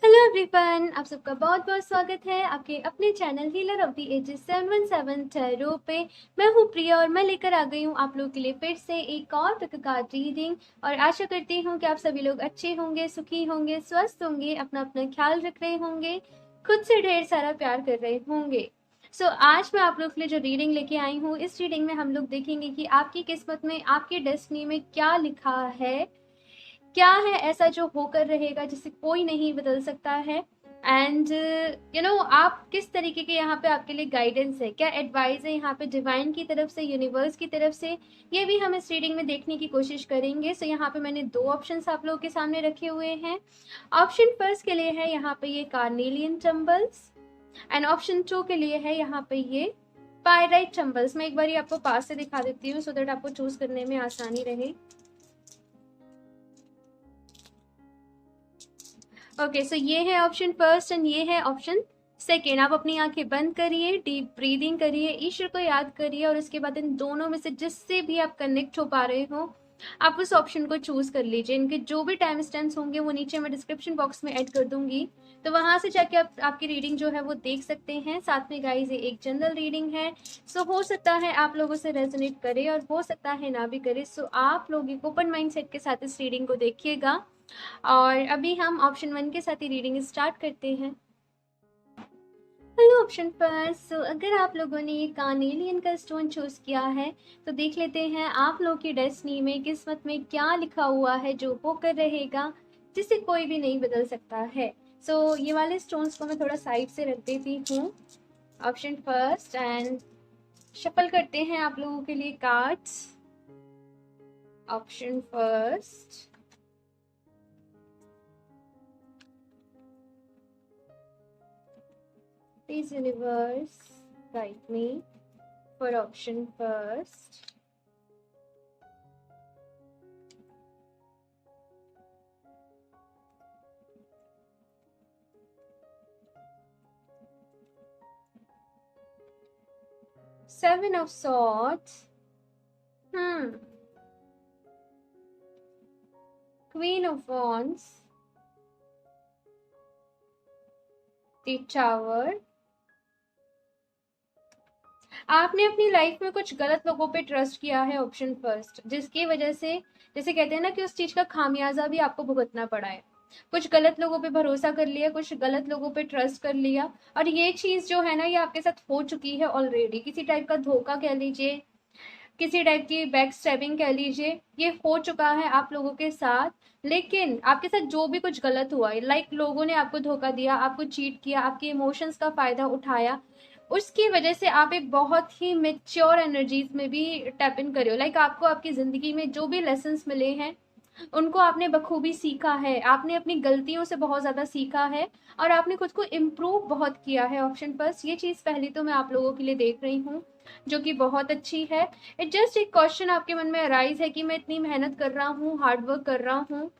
Hello everyone, आप सबका बहुत बहुत स्वागत है आपके अपने channel healer of the ages 717 tarot पे। मैं हूँ प्रिया और मैं लेकर आ गई हूँ आप लोगों के लिए फिर से एक और पिक कार्ड रीडिंग। और आशा करती हूँ कि आप सभी लोग अच्छे होंगे, सुखी होंगे, स्वस्थ होंगे, अपना अपना ख्याल रख रहे होंगे, खुद से ढेर सारा प्यार कर रहे होंगे। आज मैं आप लोग के लिए जो रीडिंग लेके आई हूँ, इस रीडिंग में हम लोग देखेंगे कि आपकी किस्मत में, आपकी डेस्टिनी में क्या लिखा है, क्या है ऐसा जो होकर रहेगा जिसे कोई नहीं बदल सकता है। एंड आप किस तरीके के यहाँ पे आपके लिए गाइडेंस है, क्या एडवाइस है यहाँ पे डिवाइन की तरफ से, यूनिवर्स की तरफ से, ये भी हम इस रीडिंग में देखने की कोशिश करेंगे। यहाँ पे मैंने दो ऑप्शंस आप लोगों के सामने रखे हुए हैं। ऑप्शन फर्स्ट के लिए है यहाँ पे ये कार्नेलियन टम्बल्स, एंड ऑप्शन 2 के लिए है यहाँ पे ये पायराइट टम्बल्स। मैं एक बार आपको पास से दिखा देती हूँ सो दैट आपको चूज करने में आसानी रहे। ओके, सो ये है ऑप्शन फर्स्ट एंड ये है ऑप्शन सेकेंड। आप अपनी आंखें बंद करिए, डीप ब्रीदिंग करिए, ईश्वर को याद करिए और उसके बाद इन दोनों में से जिससे भी आप कनेक्ट हो पा रहे हो आप उस ऑप्शन को चूज कर लीजिए। इनके जो भी टाइम स्टैम्प्स होंगे वो नीचे मैं डिस्क्रिप्शन बॉक्स में ऐड कर दूंगी, तो वहां से जाके आप आपकी रीडिंग जो है वो देख सकते हैं। साथ में गाइस ये एक जनरल रीडिंग है, सो हो सकता है आप लोगों से रेजोनेट करे और हो सकता है ना भी करे। सो आप लोग एक ओपन माइंड सेट के साथ इस रीडिंग को देखिएगा। और अभी हम ऑप्शन 1 के साथ ही रीडिंग स्टार्ट करते हैं। हेलो ऑप्शन पर, अगर आप लोगों ने ये कार्नेलियन का स्टोन चूज किया है तो देख लेते हैं आप लोगों की डेस्टिनी में, किस्मत में क्या लिखा हुआ है जो होकर रहेगा, जिसे कोई भी नहीं बदल सकता है। ये वाले स्टोन्स को मैं थोड़ा साइड से रख देती हूँ, ऑप्शन फर्स्ट, एंड शफल करते हैं आप लोगों के लिए cards. Option first, please universe guide me for option first. Seven of Swords, Queen of Wands, the Tower। आपने अपनी लाइफ में कुछ गलत लोगों पे ट्रस्ट किया है, ऑप्शन फर्स्ट, जिसकी वजह से, जैसे कहते हैं ना कि उस चीज का खामियाजा भी आपको भुगतना पड़ा है। कुछ गलत लोगों पे भरोसा कर लिया, कुछ गलत लोगों पे ट्रस्ट कर लिया, और ये चीज जो है ना ये आपके साथ हो चुकी है ऑलरेडी। किसी टाइप का धोखा कह लीजिए, किसी टाइप की बैक स्टैबिंग कह लीजिए, ये हो चुका है आप लोगों के साथ। लेकिन आपके साथ जो भी कुछ गलत हुआ है, लाइक लोगों ने आपको धोखा दिया, आपको चीट किया, आपके इमोशंस का फायदा उठाया, उसकी वजह से आप एक बहुत ही मेच्योर एनर्जीज में भी टैप इन करे हो। लाइक आपको आपकी जिंदगी में जो भी लेसन्स मिले हैं उनको आपने बखूबी सीखा है, आपने अपनी गलतियों से बहुत ज़्यादा सीखा है और आपने खुद को इम्प्रूव बहुत किया है। ऑप्शन फर्स्ट, ये चीज़ पहली तो मैं आप लोगों के लिए देख रही हूँ जो कि बहुत अच्छी है। इट जस्ट एक क्वेश्चन आपके मन में अराइज है कि मैं इतनी मेहनत कर रहा हूँ, हार्ड वर्क कर रहा हूँ,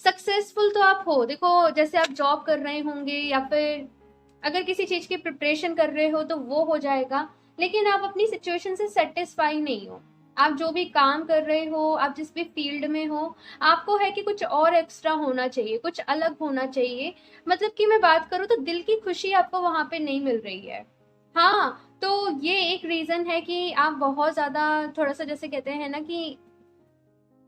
सक्सेसफुल तो आप हो। देखो, जैसे आप जॉब कर रहे होंगे या फिर अगर किसी चीज़ की प्रिपरेशन कर रहे हो तो वो हो जाएगा, लेकिन आप अपनी सिचुएशन से सेटिस्फाई नहीं हो। आप जो भी काम कर रहे हो, आप जिस भी फील्ड में हो, आपको है कि कुछ और एक्स्ट्रा होना चाहिए, कुछ अलग होना चाहिए। मतलब कि मैं बात करूँ तो दिल की खुशी आपको वहाँ पे नहीं मिल रही है। हाँ, तो ये एक रीज़न है कि आप बहुत ज़्यादा थोड़ा-सा, जैसे कहते हैं ना कि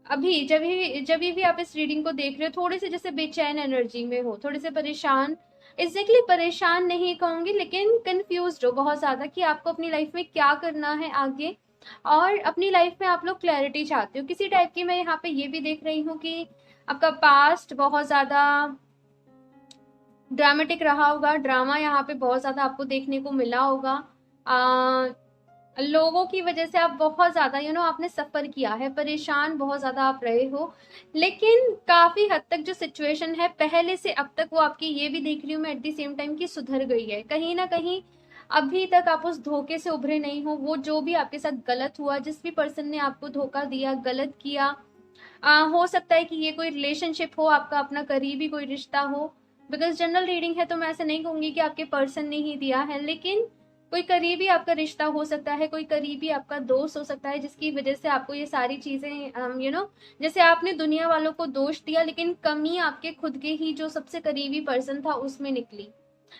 अभी जब भी आप इस रीडिंग को देख रहे हो थोड़े से जैसे बेचैन एनर्जी में हो, थोड़े से परेशान, एग्जैक्टली परेशान नहीं कहूंगी लेकिन कंफ्यूज हो बहुत ज्यादा कि आपको अपनी लाइफ में क्या करना है आगे, और अपनी लाइफ में आप लोग क्लैरिटी चाहते हो किसी टाइप की। मैं यहाँ पे ये भी देख रही हूँ कि आपका पास्ट बहुत ज्यादा ड्रामेटिक रहा होगा, ड्रामा यहाँ पे बहुत ज्यादा आपको देखने को मिला होगा। लोगों की वजह से आप बहुत ज़्यादा आपने सफ़र किया है, परेशान बहुत ज़्यादा आप रहे हो। लेकिन काफ़ी हद तक जो सिचुएशन है पहले से अब तक, वो आपकी ये भी देख रही हूँ मैं एट द सेम टाइम कि सुधर गई है कहीं ना कहीं। अभी तक आप उस धोखे से उभरे नहीं हो। वो जो भी आपके साथ गलत हुआ, जिस भी पर्सन ने आपको धोखा दिया, गलत किया, हो सकता है कि ये कोई रिलेशनशिप हो, आपका अपना करीबी कोई रिश्ता हो। बिकॉज जनरल रीडिंग है तो मैं ऐसे नहीं कहूँगी कि आपके पर्सन ने ही दिया है, लेकिन कोई करीबी आपका रिश्ता हो सकता है, कोई करीबी आपका दोस्त हो सकता है, जिसकी वजह से आपको ये सारी चीज़ें जैसे आपने दुनिया वालों को दोष दिया, लेकिन कमी आपके खुद के ही जो सबसे करीबी पर्सन था उसमें निकली।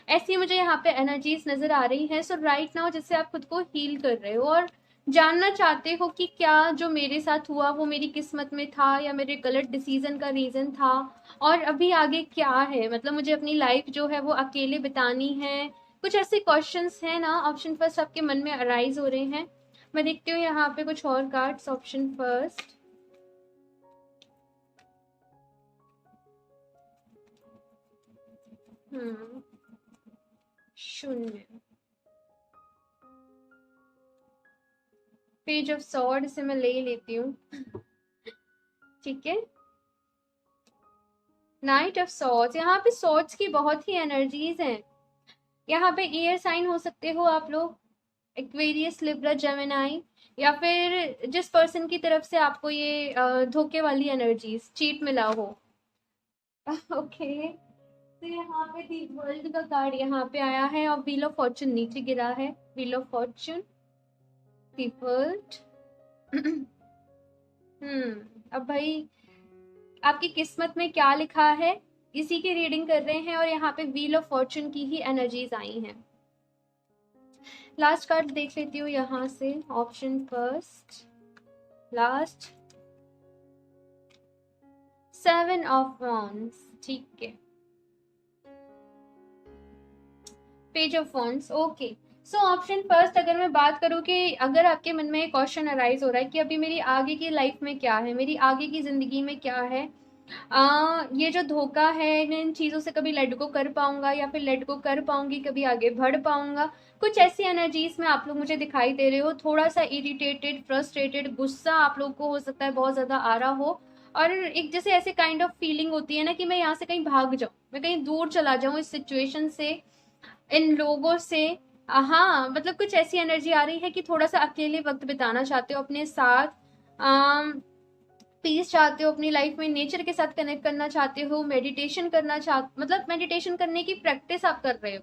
ऐसी मुझे यहाँ पे एनर्जीज नजर आ रही हैं। सो राइट नाउ जैसे आप खुद को हील कर रहे हो और जानना चाहते हो कि क्या जो मेरे साथ हुआ वो मेरी किस्मत में था या मेरे गलत डिसीजन का रीजन था, और अभी आगे क्या है, मतलब मुझे अपनी लाइफ जो है वो अकेले बितानी है। कुछ ऐसे क्वेश्चंस हैं ना, ऑप्शन फर्स्ट आपके मन में अराइज हो रहे हैं। मैं देखती हूँ यहाँ पे कुछ और कार्ड्स। ऑप्शन फर्स्ट, शून्य, पेज ऑफ सॉर्ड, इसे मैं ले लेती हूँ। ठीक है, नाइट ऑफ सॉर्ड्स। यहाँ पे सॉर्ड्स की बहुत ही एनर्जीज हैं। यहाँ पे एयर साइन हो सकते हो आप लोग, एक्वेरियस, लिब्रा, जेमिनाई, या फिर जिस पर्सन की तरफ से आपको ये धोखे वाली एनर्जीज, चीट मिला हो। ओके, तो यहाँ पे दी वर्ल्ड का कार्ड यहाँ पे आया है और व्हील ऑफ फॉर्चून नीचे गिरा है। Wheel of Fortune, the world. अब भाई आपकी किस्मत में क्या लिखा है इसी की रीडिंग कर रहे हैं, और यहाँ पे व्हील ऑफ फॉर्चून की ही एनर्जीज आई हैं। लास्ट कार्ड देख लेती हूँ यहाँ से। Option first, last, seven of wands. ठीक है, page of wands. Okay, so option first, अगर मैं बात करूँ कि अगर आपके मन में एक क्वेश्चन अराइज हो रहा है कि अभी मेरी आगे की लाइफ में क्या है, मेरी आगे की जिंदगी में क्या है, ये जो धोखा है, मैं इन चीज़ों से कभी लेट गो कर पाऊंगा या फिर लेट गो कर पाऊंगी, कभी आगे बढ़ पाऊंगा, कुछ ऐसी एनर्जीज में आप लोग मुझे दिखाई दे रहे हो। थोड़ा सा इरिटेटेड, फ्रस्ट्रेटेड, गुस्सा आप लोग को हो सकता है बहुत ज़्यादा आ रहा हो, और एक जैसे ऐसे काइंड ऑफ फीलिंग होती है ना कि मैं यहाँ से कहीं भाग जाऊँ, मैं कहीं दूर चला जाऊँ इस सिचुएशन से, इन लोगों से। हाँ, मतलब कुछ ऐसी एनर्जी आ रही है कि थोड़ा सा अकेले वक्त बिताना चाहते हो अपने साथ, पीस चाहते हो अपनी लाइफ में, नेचर के साथ कनेक्ट करना चाहते हो, मेडिटेशन करना मतलब मेडिटेशन करने की प्रैक्टिस आप कर रहे हो,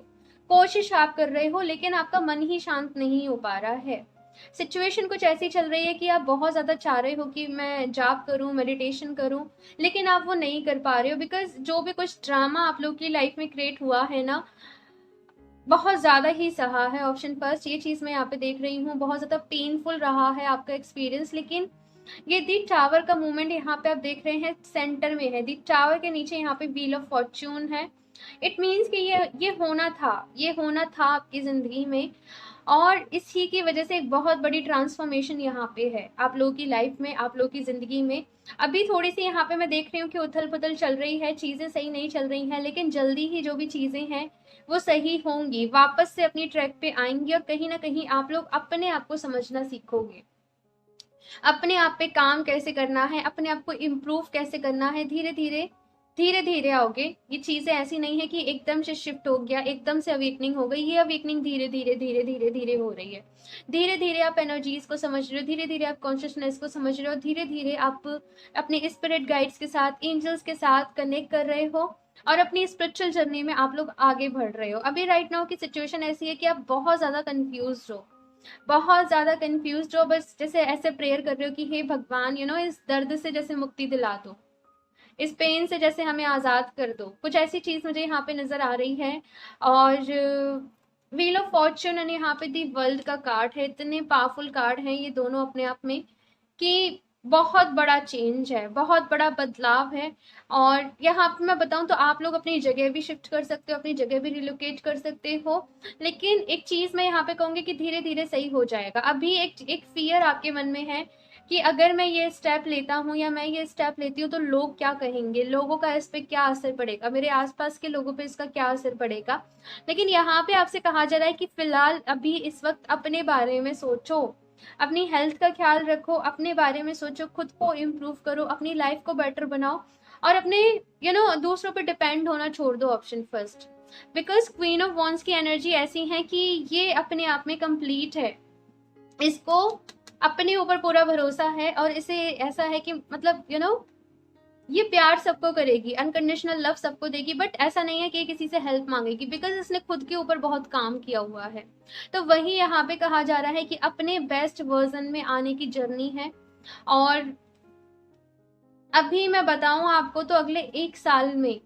कोशिश आप कर रहे हो, लेकिन आपका मन ही शांत नहीं हो पा रहा है। सिचुएशन कुछ ऐसी चल रही है कि आप बहुत ज़्यादा चाह रहे हो कि मैं जाप करूं, मेडिटेशन करूं, लेकिन आप वो नहीं कर पा रहे हो, बिकॉज जो भी कुछ ड्रामा आप लोग की लाइफ में क्रिएट हुआ है ना, बहुत ज़्यादा ही सहा है। ऑप्शन फर्स्ट, ये चीज़ मैं यहाँ पे देख रही हूँ, बहुत ज़्यादा पेनफुल रहा है आपका एक्सपीरियंस। लेकिन ये दी टावर का मूवमेंट यहाँ पे आप देख रहे हैं सेंटर में है, दी टावर के नीचे यहाँ पे व्हील ऑफ फॉर्च्यून है। इट मीन्स कि ये होना था, ये होना था आपकी ज़िंदगी में, और इसी की वजह से एक बहुत बड़ी ट्रांसफॉर्मेशन यहाँ पे है आप लोगों की लाइफ में, आप लोगों की ज़िंदगी में। अभी थोड़ी सी यहाँ पे मैं देख रही हूँ कि उथल पुथल चल रही है, चीज़ें सही नहीं चल रही हैं, लेकिन जल्दी ही जो भी चीज़ें हैं वो सही होंगी, वापस से अपनी ट्रैक पे आएंगी, और कहीं ना कहीं आप लोग अपने आप को समझना सीखोगे, अपने आप पे काम कैसे करना है, अपने आप को इम्प्रूव कैसे करना है। धीरे धीरे, धीरे धीरे आओगे। ये चीजें ऐसी नहीं है कि एकदम से शिफ्ट हो गया, एकदम से अवेकनिंग हो गई। ये अवेकनिंग धीरे धीरे धीरे धीरे धीरे हो रही है। धीरे धीरे आप एनर्जीज को समझ रहे हो, धीरे धीरे आप कॉन्शियसनेस को समझ रहे हो, धीरे धीरे आप अपने स्पिरिट गाइड्स के साथ, एंजल्स के साथ कनेक्ट कर रहे हो, और अपनी स्पिरिचुअल जर्नी में आप लोग आगे बढ़ रहे हो। अभी राइट नाउ की सिचुएशन ऐसी है कि आप बहुत ज्यादा कंफ्यूज हो, बहुत ज्यादा कंफ्यूज हो, बस जैसे ऐसे प्रेयर कर रहे हो कि हे भगवान, इस दर्द से जैसे मुक्ति दिला दो, इस पेन से जैसे हमें आजाद कर दो। कुछ ऐसी चीज मुझे यहाँ पे नजर आ रही है। और व्हील ऑफ फॉर्च्यून एंड यहाँ पे दी वर्ल्ड का कार्ड है। इतने पावरफुल कार्ड हैं ये दोनों अपने आप में कि बहुत बड़ा चेंज है, बहुत बड़ा बदलाव है। और यहाँ पे मैं बताऊं तो आप लोग अपनी जगह भी शिफ्ट कर सकते हो, अपनी जगह भी रिलोकेट कर सकते हो, लेकिन एक चीज मैं यहाँ पे कहूंगी कि धीरे धीरे सही हो जाएगा। अभी एक फियर आपके मन में है कि अगर मैं ये स्टेप लेता हूँ या मैं ये स्टेप लेती हूँ तो लोग क्या कहेंगे, लोगों का इस पे क्या असर पड़ेगा, मेरे आसपास के लोगों पे इसका क्या असर पड़ेगा। लेकिन यहाँ पे आपसे कहा जा रहा है कि फिलहाल अभी इस वक्त अपने बारे में सोचो, अपनी हेल्थ का ख्याल रखो, अपने बारे में सोचो, खुद को इम्प्रूव करो, अपनी लाइफ को बेटर बनाओ, और अपने दूसरों पर डिपेंड होना छोड़ दो। Option first, because queen of wands की एनर्जी ऐसी है कि ये अपने आप में कंप्लीट है, इसको अपने ऊपर पूरा भरोसा है, और इसे ऐसा है कि मतलब ये प्यार सबको करेगी, अनकंडीशनल लव सबको देगी, बट ऐसा नहीं है कि किसी से हेल्प मांगेगी, बिकॉज इसने खुद के ऊपर बहुत काम किया हुआ है। तो वही यहाँ पे कहा जा रहा है कि अपने बेस्ट वर्जन में आने की जर्नी है। और अभी मैं बताऊं आपको तो अगले 1 साल में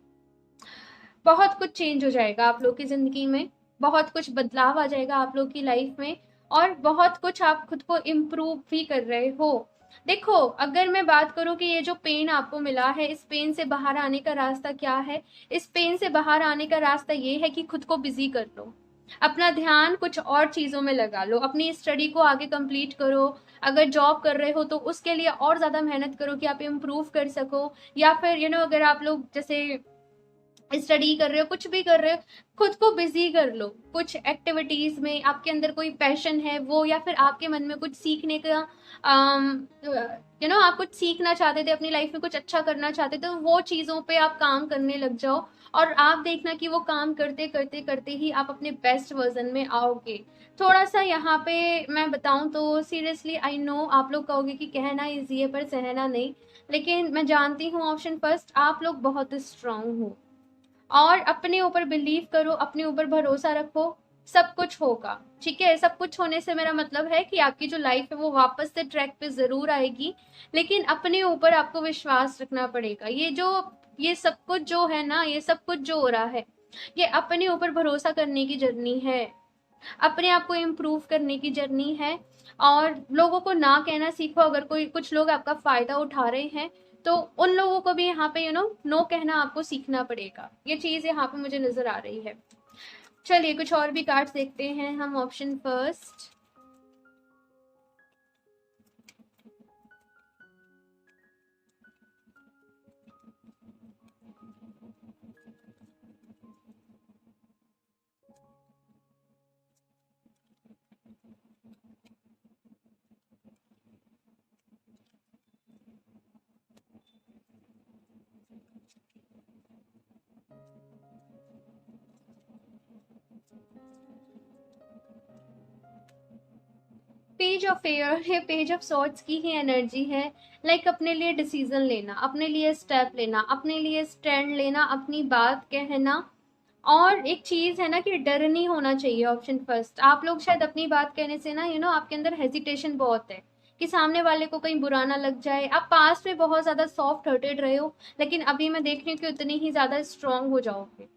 बहुत कुछ चेंज हो जाएगा आप लोग की जिंदगी में, बहुत कुछ बदलाव आ जाएगा आप लोग की लाइफ में, और बहुत कुछ आप खुद को इम्प्रूव भी कर रहे हो। देखो, अगर मैं बात करूं कि ये जो पेन आपको मिला है, इस पेन से बाहर आने का रास्ता क्या है? इस पेन से बाहर आने का रास्ता ये है कि खुद को बिजी कर लो, अपना ध्यान कुछ और चीजों में लगा लो, अपनी स्टडी को आगे कंप्लीट करो। अगर जॉब कर रहे हो तो उसके लिए और ज्यादा मेहनत करो कि आप इम्प्रूव कर सको। या फिर अगर आप लोग जैसे स्टडी कर रहे हो, कुछ भी कर रहे हो, खुद को बिजी कर लो कुछ एक्टिविटीज में। आपके अंदर कोई पैशन है वो, या फिर आपके मन में कुछ सीखने का आप कुछ सीखना चाहते थे अपनी लाइफ में, कुछ अच्छा करना चाहते थे, तो वो चीजों पे आप काम करने लग जाओ। और आप देखना कि वो काम करते करते करते ही आप अपने बेस्ट वर्जन में आओगे। थोड़ा सा यहाँ पे मैं बताऊं तो सीरियसली आई नो आप लोग कहोगे कि कहना इजी है पर सहना नहीं, लेकिन मैं जानती हूँ ऑप्शन फर्स्ट आप लोग बहुत स्ट्रांग हो। और अपने ऊपर बिलीव करो, अपने ऊपर भरोसा रखो, सब कुछ होगा। ठीक है, सब कुछ होने से मेरा मतलब है कि आपकी जो लाइफ है वो वापस से ट्रैक पे जरूर आएगी, लेकिन अपने ऊपर आपको विश्वास रखना पड़ेगा। ये सब कुछ जो है ना, ये सब कुछ जो हो रहा है, ये अपने ऊपर भरोसा करने की जर्नी है, अपने आप को इम्प्रूव करने की जर्नी है। और लोगों को ना कहना सीखो। अगर कोई कुछ लोग आपका फायदा उठा रहे हैं तो उन लोगों को भी यहाँ पे नो कहना आपको सीखना पड़ेगा। ये चीज यहाँ पे मुझे नजर आ रही है। चलिए कुछ और भी कार्ड्स देखते हैं हम। Option first, page of air है, पेज ऑफ सॉर्ट्स की ही एनर्जी है। लाइक अपने लिए डिसीजन लेना, अपने लिए स्टेप लेना, अपने लिए स्टैंड लेना, अपनी बात कहना। और एक चीज है ना कि डर नहीं होना चाहिए। ऑप्शन फर्स्ट, आप लोग शायद अपनी बात कहने से ना आपके अंदर हेजिटेशन बहुत है कि सामने वाले को कहीं बुरा ना लग जाए। आप पास्ट में बहुत ज्यादा सॉफ्ट हार्टेड रहे हो, लेकिन अभी मैं देख रही हूँ कि उतनी ही ज्यादा स्ट्रांग हो जाओगे।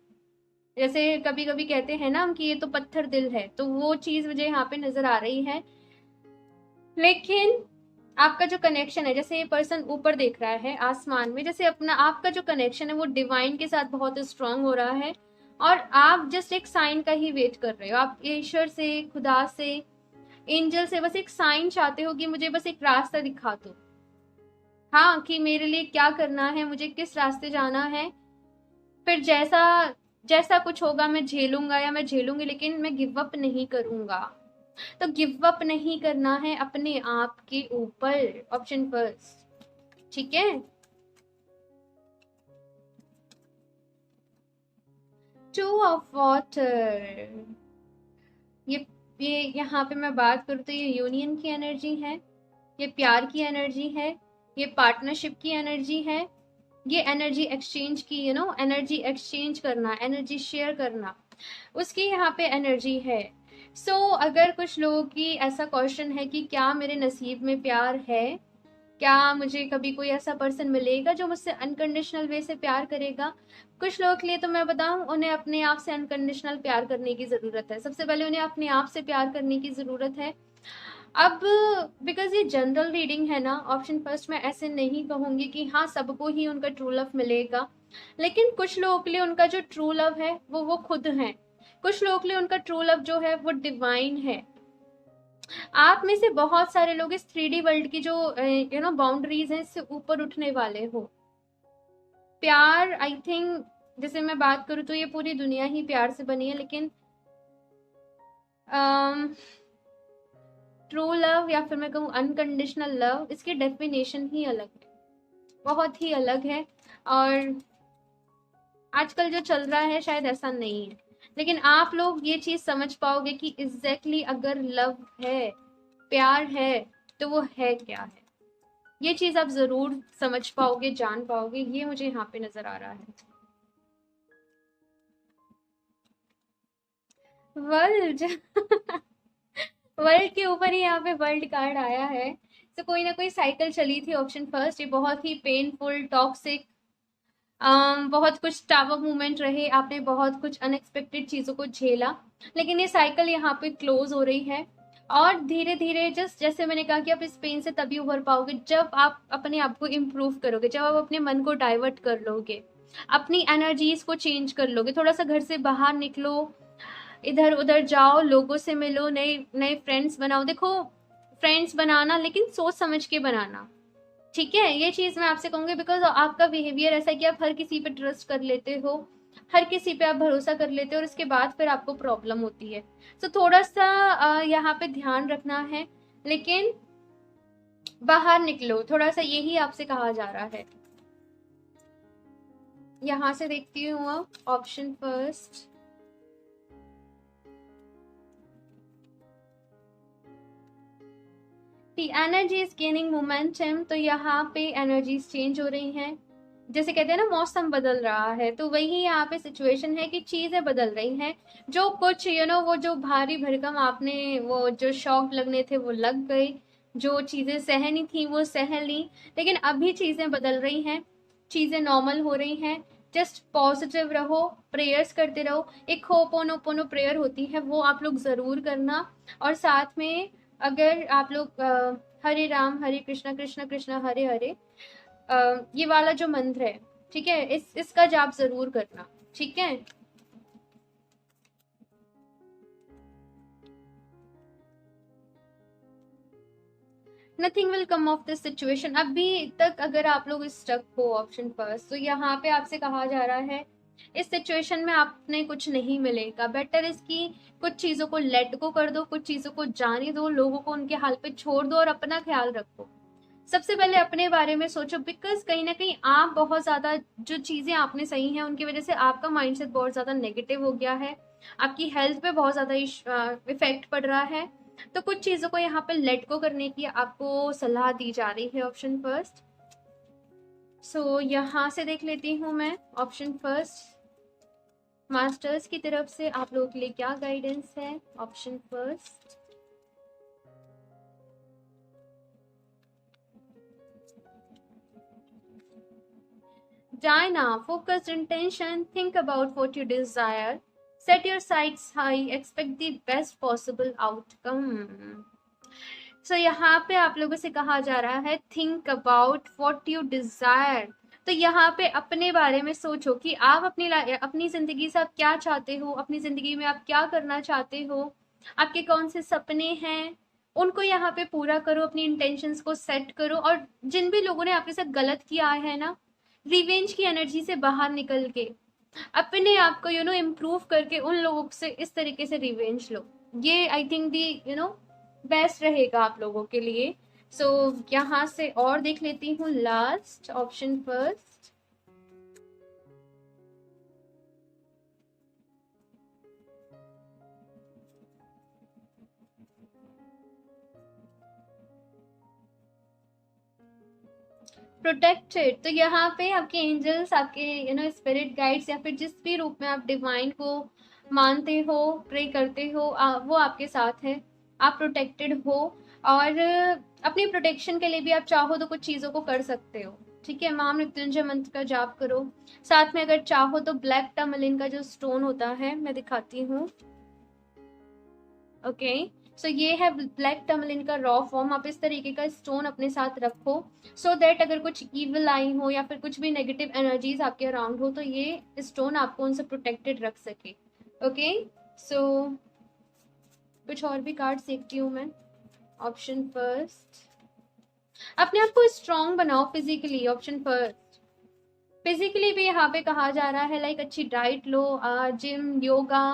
जैसे कभी कभी कहते हैं ना हम कि ये तो पत्थर दिल है, तो वो चीज मुझे यहाँ पे नजर आ रही है। लेकिन आपका जो कनेक्शन है, जैसे ये पर्सन ऊपर देख रहा है आसमान में, जैसे अपना आपका जो कनेक्शन है वो डिवाइन के साथ बहुत स्ट्रांग हो रहा है। और आप जस्ट एक साइन का ही वेट कर रहे हो। आप ईश्वर से, खुदा से, एंजल से बस एक साइन चाहते हो कि मुझे बस एक रास्ता दिखा दो। हाँ, कि मेरे लिए क्या करना है, मुझे किस रास्ते जाना है। फिर जैसा जैसा कुछ होगा मैं झेलूंगा या मैं झेलूंगी, लेकिन मैं गिव अप नहीं करूंगा। तो गिव अप नहीं करना है अपने आप के ऊपर। ऑप्शन फर्स्ट, ठीक है। टू ऑफ वाटर, ये ये यहाँ पे मैं बात करूँ तो ये यूनियन की एनर्जी है, ये प्यार की एनर्जी है, ये पार्टनरशिप की एनर्जी है, ये एनर्जी एक्सचेंज की एनर्जी एक्सचेंज करना, एनर्जी शेयर करना, उसकी यहाँ पे एनर्जी है। अगर कुछ लोगों की ऐसा क्वेश्चन है कि क्या मेरे नसीब में प्यार है, क्या मुझे कभी कोई ऐसा पर्सन मिलेगा जो मुझसे अनकंडीशनल वे से प्यार करेगा, कुछ लोगों के लिए तो मैं बताऊं उन्हें अपने आप से अनकंडीशनल प्यार करने की जरूरत है। सबसे पहले उन्हें अपने आप से प्यार करने की जरूरत है। अब बिकॉज ये जनरल रीडिंग है ना, ऑप्शन फर्स्ट, मैं ऐसे नहीं कहूंगी कि हाँ सबको ही उनका ट्रू लव मिलेगा, लेकिन कुछ लोगों के लिए उनका जो ट्रू लव है वो खुद है। कुछ लोगों के लिए उनका ट्रू लव जो है वो डिवाइन है। आप में से बहुत सारे लोग इस 3D वर्ल्ड की जो बाउंड्रीज हैं इससे ऊपर उठने वाले हो। प्यार, आई थिंक जैसे मैं बात करूँ तो ये पूरी दुनिया ही प्यार से बनी है, लेकिन ट्रू लव या फिर मैं कहूँ अनकंडीशनल लव, इसकी डेफिनेशन ही अलग है, बहुत ही अलग है। और आजकल जो चल रहा है शायद ऐसा नहीं है, लेकिन आप लोग ये चीज समझ पाओगे कि एग्जैक्टली अगर लव है, प्यार है, तो वो है क्या है। ये चीज आप जरूर समझ पाओगे, जान पाओगे, ये मुझे यहाँ पे नजर आ रहा है। वर्ल्ड वर्ल्ड के ऊपर ही यहाँ पे वर्ल्ड कार्ड आया है। तो कोई ना कोई साइकिल चली थी, ऑप्शन फर्स्ट। ये बहुत ही पेनफुल, टॉक्सिक, बहुत कुछ टावर मूवमेंट रहे, आपने बहुत कुछ अनएक्सपेक्टेड चीजों को झेला, लेकिन ये साइकिल यहाँ पे क्लोज हो रही है। और धीरे धीरे, जस्ट जैसे मैंने कहा कि आप इस पेन से तभी उभर पाओगे जब आप अपने आप को इम्प्रूव करोगे, जब आप अपने मन को डाइवर्ट कर लोगे, अपनी एनर्जीज को चेंज कर लोगे, थोड़ा सा घर से बाहर निकलो, इधर उधर जाओ, लोगों से मिलो, नए नए फ्रेंड्स बनाओ। देखो, फ्रेंड्स बनाना लेकिन सोच समझ के बनाना, ठीक है? ये चीज मैं आपसे कहूंगी, बिकॉज आपका बिहेवियर ऐसा है कि आप हर किसी पे ट्रस्ट कर लेते हो, हर किसी पे आप भरोसा कर लेते हो, और उसके बाद फिर आपको प्रॉब्लम होती है। तो थोड़ा सा यहाँ पे ध्यान रखना है, लेकिन बाहर निकलो थोड़ा सा, यही आपसे कहा जा रहा है। यहाँ से देखती हूँ option first, the energy is gaining momentum. तो यहाँ पे एनर्जीज चेंज हो रही हैं, जैसे कहते हैं ना मौसम बदल रहा है, तो वही यहाँ पे सिचुएशन है कि चीजें बदल रही हैं। जो कुछ वो जो भारी भरकम आपने वो जो शॉक लगने थे वो लग गए, जो चीजें सहनी थी वो सह ली, लेकिन अभी चीजें बदल रही हैं, चीजें नॉर्मल हो रही हैं। जस्ट पॉजिटिव रहो, प्रेयर्स करते रहो। एक होपोनोपोनो प्रेयर होती है, वो आप लोग जरूर करना। और साथ में अगर आप लोग हरे राम हरे कृष्णा कृष्णा कृष्णा हरे हरे, ये वाला जो मंत्र है, ठीक है, इसका जाप जरूर करना, ठीक है? Nothing will come of this situation. अभी तक अगर आप लोग स्टक हो ऑप्शन फर्स्ट, तो यहाँ पे आपसे कहा जा रहा है इस सिचुएशन में आपने कुछ नहीं मिलेगा। बेटर इसकी कुछ चीजों को लेट गो कर दो, कुछ चीजों को जाने दो, लोगों को उनके हाल पे छोड़ दो और अपना ख्याल रखो। सबसे पहले अपने बारे में सोचो, बिकॉज कहीं ना कहीं आप बहुत ज्यादा, जो चीजें आपने सही हैं उनकी वजह से आपका माइंडसेट बहुत ज्यादा नेगेटिव हो गया है, आपकी हेल्थ पे बहुत ज्यादा इफेक्ट पड़ रहा है। तो कुछ चीजों को यहाँ पे लेट गो करने की आपको सलाह दी जा रही है, ऑप्शन फर्स्ट। सो यहाँ से देख लेती हूँ मैं ऑप्शन फर्स्ट, मास्टर्स की तरफ से आप लोगों के लिए क्या गाइडेंस है। Option first, Diana, focused intention, think about what you desire, set your sights high, expect the best possible outcome. So यहाँ पे आप लोगों से कहा जा रहा है think about what you desire। तो यहाँ पे अपने बारे में सोचो कि आप अपनी जिंदगी से आप क्या चाहते हो, अपनी जिंदगी में आप क्या करना चाहते हो, आपके कौन से सपने हैं, उनको यहाँ पे पूरा करो, अपनी इंटेंशंस को सेट करो। और जिन भी लोगों ने आपके साथ गलत किया है ना, रिवेंज की एनर्जी से बाहर निकल के अपने आप को इम्प्रूव करके उन लोगों से इस तरीके से रिवेंज लो। ये आई थिंक दी बेस्ट रहेगा आप लोगों के लिए। सो यहाँ से और देख लेती हूँ लास्ट ऑप्शन फर्स्ट, प्रोटेक्टेड। तो यहाँ पे आपके एंजल्स, आपके स्पिरिट गाइड्स, या फिर जिस भी रूप में आप डिवाइन को मानते हो, प्रे करते हो, वो आपके साथ है, आप प्रोटेक्टेड हो। और अपनी प्रोटेक्शन के लिए भी आप चाहो तो कुछ चीजों को कर सकते हो, ठीक है? महामृत्युंजय मंत्र का जाप करो, साथ में अगर चाहो तो ब्लैक टर्मलिन का जो स्टोन होता है मैं दिखाती हूँ। ओके, सो ये है ब्लैक टर्मलिन का रॉ फॉर्म। आप इस तरीके का स्टोन अपने साथ रखो, सो दैट अगर कुछ इविल आई हो या फिर कुछ भी नेगेटिव एनर्जीज आपके अराउंड हो, तो ये स्टोन आपको उनसे प्रोटेक्टेड रख सके। ओके, सो कुछ और भी कार्ड देखती हूँ मैं। ऑप्शन फर्स्ट, अपने आप को स्ट्रॉन्ग बनाओ फिजिकली। ऑप्शन फर्स्ट, फिजिकली भी यहाँ पे कहा जा रहा है लाइक अच्छी डाइट लो, gym, yoga,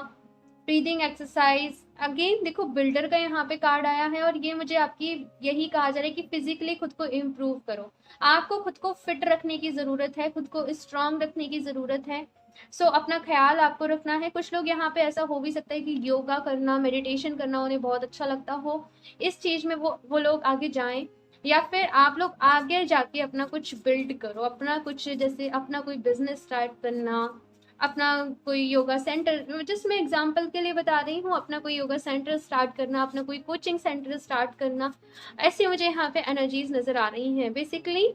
breathing exercise. Again देखो, बिल्डर का यहाँ पे कार्ड आया है, और ये मुझे आपकी यही कहा जा रहा है कि फिजिकली खुद को इम्प्रूव करो। आपको खुद को फिट रखने की जरूरत है, खुद को स्ट्रांग रखने की जरूरत है। सो अपना ख्याल आपको रखना है। कुछ लोग यहाँ पे ऐसा हो भी सकता है कि योगा करना, मेडिटेशन करना उन्हें बहुत अच्छा लगता हो, इस चीज में वो लोग आगे जाएं। या फिर आप लोग आगे जाके अपना कुछ बिल्ड करो, अपना कुछ, जैसे अपना कोई बिजनेस स्टार्ट करना, अपना कोई योगा सेंटर, जस्ट मैं एग्जांपल के लिए बता रही हूँ, अपना कोई योगा सेंटर स्टार्ट करना, अपना कोई कोचिंग सेंटर स्टार्ट करना, ऐसे मुझे यहाँ पे एनर्जीज नजर आ रही हैं। बेसिकली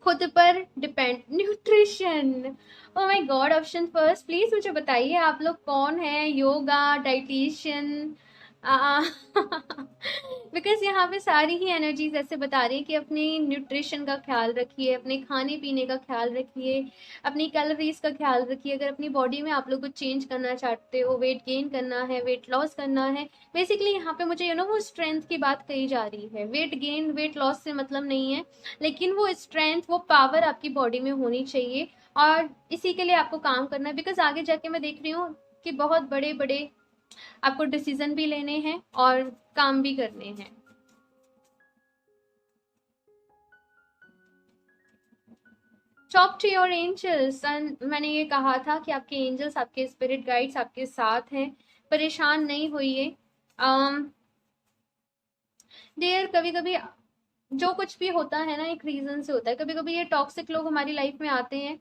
खुद पर depend, nutrition. Oh my God, option first, please मुझे बताइए आप लोग कौन है, योगा, डाइटिशियन, बिकॉज यहाँ पे सारी ही एनर्जीज ऐसे बता रही है कि अपनी न्यूट्रिशन का ख्याल रखिए, अपने खाने पीने का ख्याल रखिए, अपनी कैलोरीज का ख्याल रखिए। अगर अपनी बॉडी में आप लोग कुछ चेंज करना चाहते हो, वेट गेन करना है, वेट लॉस करना है, बेसिकली यहाँ पे मुझे वो स्ट्रेंथ की बात कही जा रही है। वेट गेन वेट लॉस से मतलब नहीं है, लेकिन वो स्ट्रेंथ, वो पावर आपकी बॉडी में होनी चाहिए, और इसी के लिए आपको काम करना है। बिकॉज आगे जाके मैं देख रही हूँ कि बहुत बड़े बड़े आपको डिसीजन भी लेने हैं और काम भी करने हैं। Talk to your angels. मैंने ये कहा था कि आपके एंजल्स, आपके स्पिरिट गाइड्स आपके साथ हैं, परेशान नहीं होइए। डियर, कभी कभी जो कुछ भी होता है ना, एक रीजन से होता है। कभी कभी ये टॉक्सिक लोग हमारी लाइफ में आते हैं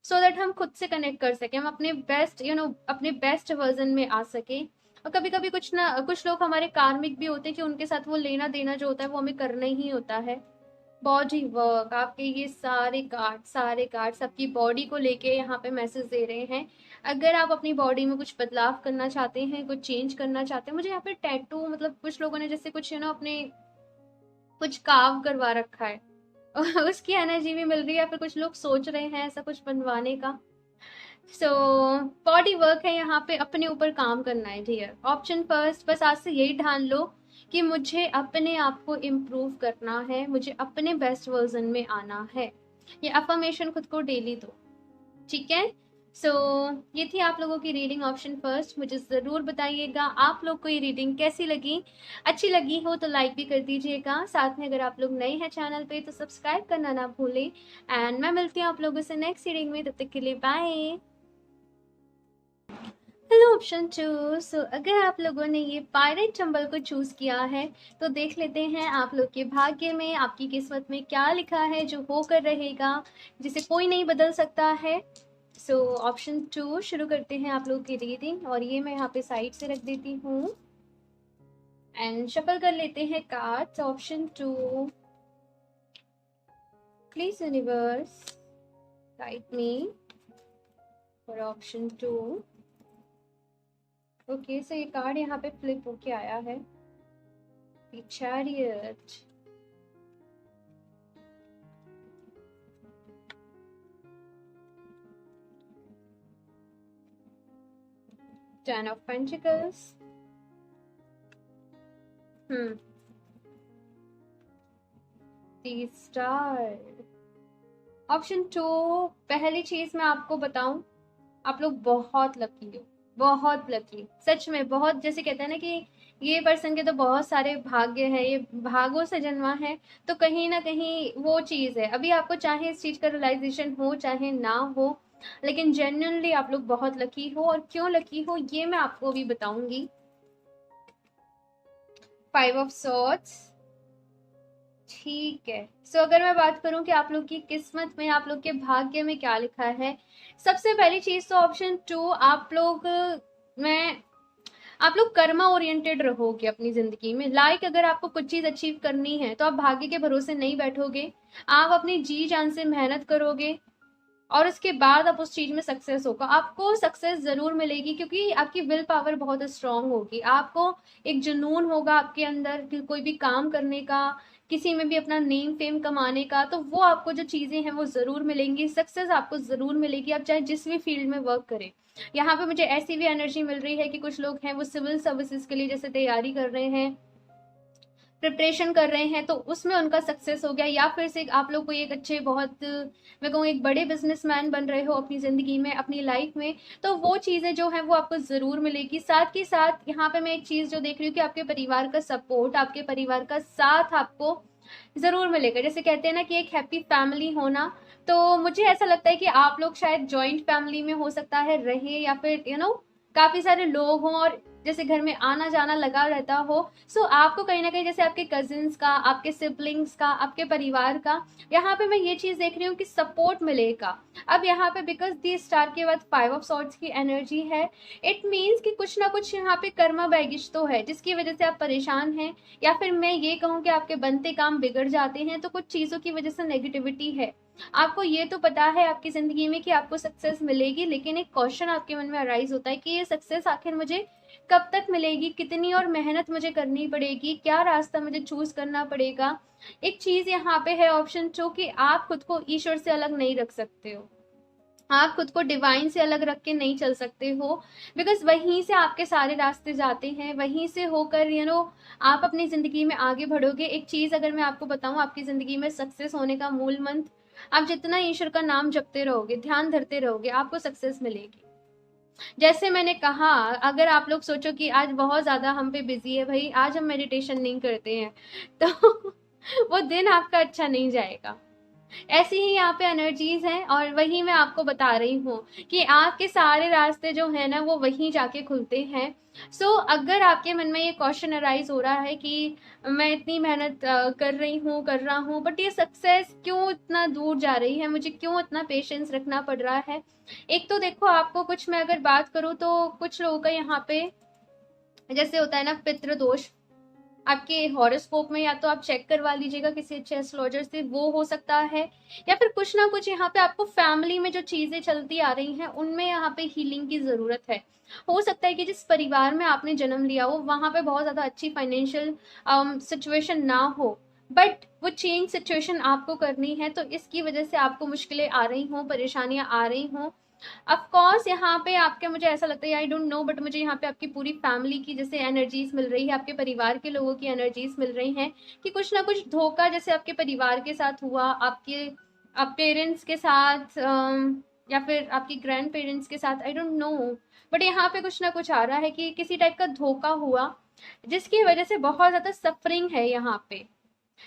सो दैट हम खुद से कनेक्ट कर सकें, हम अपने बेस्ट अपने बेस्ट वर्जन में आ सके। और कभी कभी कुछ लोग हमारे कार्मिक भी होते हैं कि उनके साथ वो लेना देना जो होता है वो हमें करना ही होता है। बॉडी वर्क, आपके ये सारे कार्ड्स आपकी बॉडी को लेके यहाँ पे मैसेज दे रहे हैं। अगर आप अपनी बॉडी में कुछ बदलाव करना चाहते हैं, कुछ चेंज करना चाहते हैं, मुझे यहाँ पे टैटू, मतलब कुछ लोगों ने जैसे कुछ अपने कुछ कार्व करवा रखा है उसकी एनर्जी भी मिल रही है, फिर कुछ लोग सोच रहे हैं ऐसा कुछ बनवाने का। सो बॉडी वर्क है, यहाँ पे अपने ऊपर काम करना है डियर। ऑप्शन फर्स्ट, बस आज से यही ठान लो कि मुझे अपने आप को इम्प्रूव करना है, मुझे अपने बेस्ट वर्जन में आना है। ये अफर्मेशन खुद को डेली दो, ठीक है। सो ये थी आप लोगों की रीडिंग, ऑप्शन फर्स्ट। मुझे ज़रूर बताइएगा आप लोग को ये रीडिंग कैसी लगी। अच्छी लगी हो तो लाइक भी कर दीजिएगा, साथ में अगर आप लोग नए हैं चैनल पे तो सब्सक्राइब करना ना भूलें। एंड मैं मिलती हूँ आप लोगों से नेक्स्ट रीडिंग में, तब तक के लिए बाय। Hello option 2। सो अगर आप लोगों ने ये पायरेट चंबल को चूज किया है तो देख लेते हैं आप लोग के भाग्य में, आपकी किस्मत में क्या लिखा है जो होकर रहेगा, जिसे कोई नहीं बदल सकता है। सो ऑप्शन 2 शुरू करते हैं आप लोग की रीडिंग, और ये मैं यहाँ पे साइड से रख देती हूँ एंड शफल कर लेते हैं cards. Option 2, please universe guide me for option 2। Okay, so ये कार्ड यहाँ पे फ्लिप होके आया है, the chariot, ten of pentacles, the star. Option 2, पहली चीज मैं आपको बताऊं, आप लोग बहुत लकी हो, बहुत लकी, सच में बहुत। जैसे कहते हैं ना कि ये पर्सन के तो बहुत सारे भाग्य है, ये भागों से जन्मा है, तो कहीं ना कहीं वो चीज है। अभी आपको चाहे इस चीज का रियलाइजेशन हो चाहे ना हो, लेकिन जेन्युइनली आप लोग बहुत लकी हो। और क्यों लकी हो ये मैं आपको अभी बताऊंगी। 5 ऑफ सॉर्ड्स, ठीक है। सो अगर मैं बात करूं कि आप लोग की किस्मत में, आप लोग के भाग्य में क्या लिखा है, सबसे पहली चीज तो ऑप्शन 2, आप लोग कर्मा ओरिएंटेड रहोगे अपनी जिंदगी में। अगर आपको कुछ चीज अचीव करनी है तो आप भाग्य के भरोसे नहीं बैठोगे, आप अपनी जी जान से मेहनत करोगे और उसके बाद आप उस चीज में सक्सेस होगा। आपको सक्सेस जरूर मिलेगी क्योंकि आपकी विल पावर बहुत स्ट्रांग होगी, आपको एक जुनून होगा आपके अंदर कि कोई भी काम करने का, किसी में भी अपना नेम फेम कमाने का, तो वो आपको जो चीजें हैं वो जरूर मिलेंगी, सक्सेस आपको जरूर मिलेगी, आप चाहे जिस भी फील्ड में वर्क करें। यहाँ पे मुझे ऐसी भी एनर्जी मिल रही है कि कुछ लोग हैं वो सिविल सर्विसेज के लिए जैसे तैयारी कर रहे हैं, प्रिपरेशन कर रहे हैं, तो उसमें उनका सक्सेस हो गया। या फिर से आप लोग कोई एक अच्छे, बहुत मैं कहूँ एक बड़े बिजनेसमैन बन रहे हो अपनी ज़िंदगी में, अपनी लाइफ में, तो वो चीज़ें जो हैं वो आपको ज़रूर मिलेगी। साथ ही साथ यहाँ पे मैं एक चीज़ जो देख रही हूँ कि आपके परिवार का सपोर्ट, आपके परिवार का साथ आपको ज़रूर मिलेगा। जैसे कहते हैं ना कि एक हैप्पी फैमिली होना, तो मुझे ऐसा लगता है कि आप लोग शायद जॉइंट फैमिली में हो सकता है रहे, या फिर काफ़ी सारे लोग हों और जैसे घर में आना जाना लगा रहता हो। सो आपको कहीं ना कहीं जैसे आपके कजिन्स का, आपके सिबलिंग्स का, आपके परिवार का, यहाँ पे मैं ये चीज़ देख रही हूँ कि सपोर्ट मिलेगा। अब यहाँ पे बिकॉज दी स्टार के बाद 5 ऑफ सॉर्ड्स की एनर्जी है, इट मीन्स कि कुछ ना कुछ यहाँ पे कर्मा बैगिश तो है जिसकी वजह से आप परेशान हैं, या फिर मैं ये कहूँ कि आपके बनते काम बिगड़ जाते हैं, तो कुछ चीज़ों की वजह से नेगेटिविटी है। आपको ये तो पता है आपकी ज़िंदगी में कि आपको सक्सेस मिलेगी, लेकिन एक क्वेश्चन आपके मन में अराइज होता है कि ये सक्सेस आखिर मुझे कब तक मिलेगी, कितनी और मेहनत मुझे करनी पड़ेगी, क्या रास्ता मुझे चूज करना पड़ेगा। एक चीज यहाँ पे है ऑप्शन 2 कि आप खुद को ईश्वर से अलग नहीं रख सकते हो, आप खुद को डिवाइन से अलग रख के नहीं चल सकते हो, बिकॉज वहीं से आपके सारे रास्ते जाते हैं, वहीं से होकर आप अपनी जिंदगी में आगे बढ़ोगे। एक चीज अगर मैं आपको बताऊं, आपकी जिंदगी में सक्सेस होने का मूल मंत्र, आप जितना ईश्वर का नाम जपते रहोगे, ध्यान धरते रहोगे, आपको सक्सेस मिलेगी। जैसे मैंने कहा, अगर आप लोग सोचो कि आज बहुत ज्यादा हम पे बिजी है भाई, आज हम मेडिटेशन नहीं करते हैं, तो वो दिन आपका अच्छा नहीं जाएगा। ऐसी ही यहाँ पे एनर्जीज हैं, और वही मैं आपको बता रही हूँ कि आपके सारे रास्ते जो है ना वो वहीं जाके खुलते हैं। सो अगर आपके मन में ये क्वेश्चन अराइज हो रहा है कि मैं इतनी मेहनत कर रहा हूँ, बट ये सक्सेस क्यों इतना दूर जा रही है, मुझे क्यों इतना पेशेंस रखना पड़ रहा है। एक तो देखो, आपको कुछ मैं अगर बात करूँ तो कुछ लोगों का यहाँ पे जैसे होता है ना पितृदोष, आपके हॉरोस्कोप में या तो आप चेक करवा लीजिएगा किसी अच्छे एस्ट्रोलॉजर से, वो हो सकता है। या फिर कुछ ना कुछ यहाँ पे आपको फैमिली में जो चीजें चलती आ रही हैं उनमें यहाँ पे हीलिंग की जरूरत है। हो सकता है कि जिस परिवार में आपने जन्म लिया हो वहां पे बहुत ज्यादा अच्छी फाइनेंशियल सिचुएशन ना हो, बट वो चेंज सिचुएशन आपको करनी है, तो इसकी वजह से आपको मुश्किलें आ रही हों, परेशानियां आ रही हों। ऑफ कोर्स यहाँ पे आपके, मुझे ऐसा लगता है, आई डोंट नो, बट मुझे यहाँ पे आपकी पूरी फैमिली की जैसे एनर्जीज मिल रही है, आपके परिवार के लोगों की एनर्जीज मिल रही हैं कि कुछ ना कुछ धोखा जैसे आपके परिवार के साथ हुआ, आपके आप पेरेंट्स के साथ, या फिर आपके ग्रैंड पेरेंट्स के साथ, आई डोंट नो, बट यहाँ पे कुछ ना कुछ आ रहा है कि किसी टाइप का धोखा हुआ जिसकी वजह से बहुत ज्यादा सफरिंग है। यहाँ पे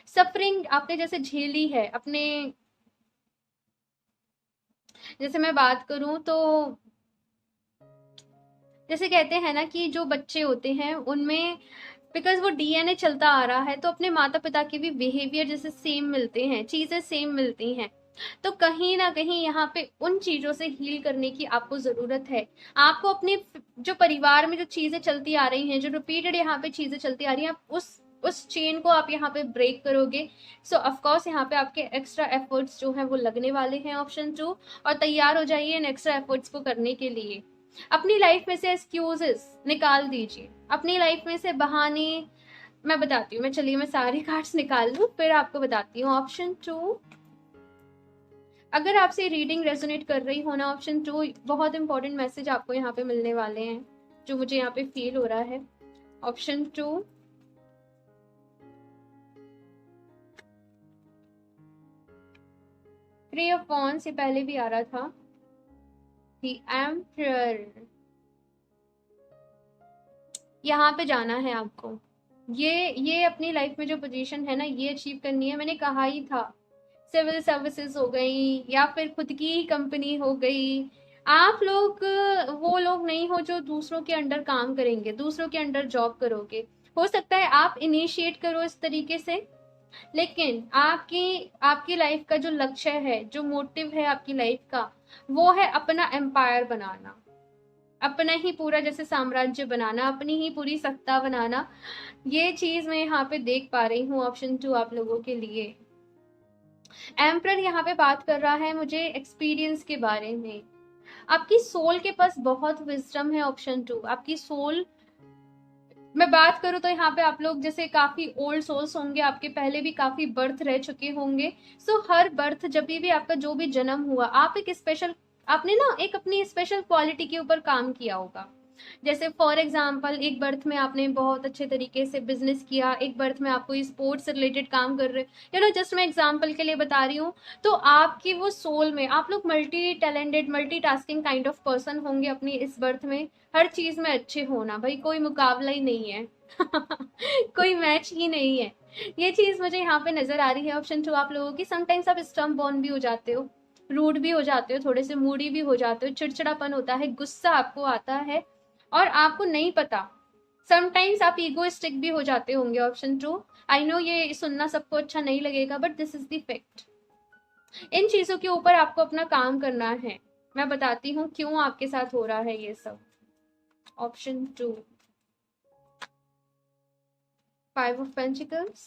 सफरिंग आपने जैसे झेली है अपने, जैसे मैं बात करूं तो जैसे कहते हैं ना कि जो बच्चे होते हैं उनमें, बिकॉज वो डीएनए चलता आ रहा है, तो अपने माता पिता के भी बिहेवियर जैसे सेम मिलते हैं, चीजें सेम मिलती हैं, तो कहीं ना कहीं यहाँ पे उन चीजों से हील करने की आपको जरूरत है। आपको अपने जो परिवार में जो चीजें चलती आ रही हैं, जो रिपीटेड यहाँ पे चीजें चलती आ रही हैं, आप उस चेन को आप यहाँ पे ब्रेक करोगे। सो ऑफकोर्स यहाँ पे आपके एक्स्ट्रा एफर्ट्स जो हैं वो लगने वाले हैं, ऑप्शन 2, और तैयार हो जाइए इन एक्स्ट्रा एफर्ट्स को करने के लिए। अपनी लाइफ में से एक्सक्यूजेस निकाल दीजिए, अपनी लाइफ में से बहाने। मैं बताती हूँ, चलिए मैं सारे कार्ड्स निकाल लूँ फिर आपको बताती हूँ। ऑप्शन 2, अगर आपसे रीडिंग रेजोनेट कर रही हो ना, ऑप्शन 2, बहुत इंपॉर्टेंट मैसेज आपको यहाँ पे मिलने वाले हैं जो मुझे यहाँ पे फील हो रहा है। ऑप्शन 2, थ्री ऑफ वॉन्ड्स, ये पहले भी आ रहा था, द एम्परर। यहाँ पे जाना है आपको, ये अपनी लाइफ में जो पोजीशन है ना ये अचीव करनी है। मैंने कहा ही था, सिविल सर्विसेज हो गई या फिर खुद की ही कंपनी हो गई, आप लोग वो लोग नहीं हो जो दूसरों के अंडर काम करेंगे, दूसरों के अंडर जॉब करोगे। हो सकता है आप इनिशिएट करो इस तरीके से, लेकिन आपकी आपकी लाइफ का जो लक्ष्य है, जो मोटिव है आपकी लाइफ का, वो है अपना एम्पायर बनाना, अपना ही पूरा जैसे साम्राज्य बनाना, अपनी ही पूरी सत्ता बनाना। ये चीज मैं यहाँ पे देख पा रही हूँ ऑप्शन 2 आप लोगों के लिए। एम्परर यहाँ पे बात कर रहा है मुझे एक्सपीरियंस के बारे में। आपकी सोल के पास बहुत विजडम है, ऑप्शन 2। आपकी सोल, मैं बात करूं तो यहाँ पे आप लोग जैसे काफी ओल्ड सोल्स होंगे, आपके पहले भी काफी बर्थ रह चुके होंगे। सो हर बर्थ जब भी आपका जो भी जन्म हुआ, आप एक स्पेशल, आपने ना एक अपनी स्पेशल क्वालिटी के ऊपर काम किया होगा। जैसे फॉर एग्जाम्पल, एक बर्थ में आपने बहुत अच्छे तरीके से बिजनेस किया, एक बर्थ में आपको स्पोर्ट्स से रिलेटेड काम कर रहे, जस्ट मैं एग्जाम्पल के लिए बता रही हूँ। तो आपकी वो सोल में आप लोग multi talented, multi tasking kind of person होंगे अपनी इस बर्थ में। हर चीज में अच्छे होना भाई, कोई मुकाबला ही नहीं है कोई मैच ही नहीं है। ये चीज मुझे यहाँ पे नजर आ रही है ऑप्शन 2 आप लोगों की। समटाइम्स आप स्टम्प बॉर्न भी हो जाते हो, रूड भी हो जाते हो, थोड़े से मूडी भी हो जाते हो, चिड़चिड़ापन होता है, गुस्सा आपको आता है, और आपको नहीं पता समटाइम्स आप ईगोइस्टिक भी हो जाते होंगे। ऑप्शन 2, आई नो ये सुनना सबको अच्छा नहीं लगेगा, but this is the fact. इन चीजों के ऊपर आपको अपना काम करना है। मैं बताती हूँ क्यों आपके साथ हो रहा है ये सब। Option 2, 5 of Pentacles,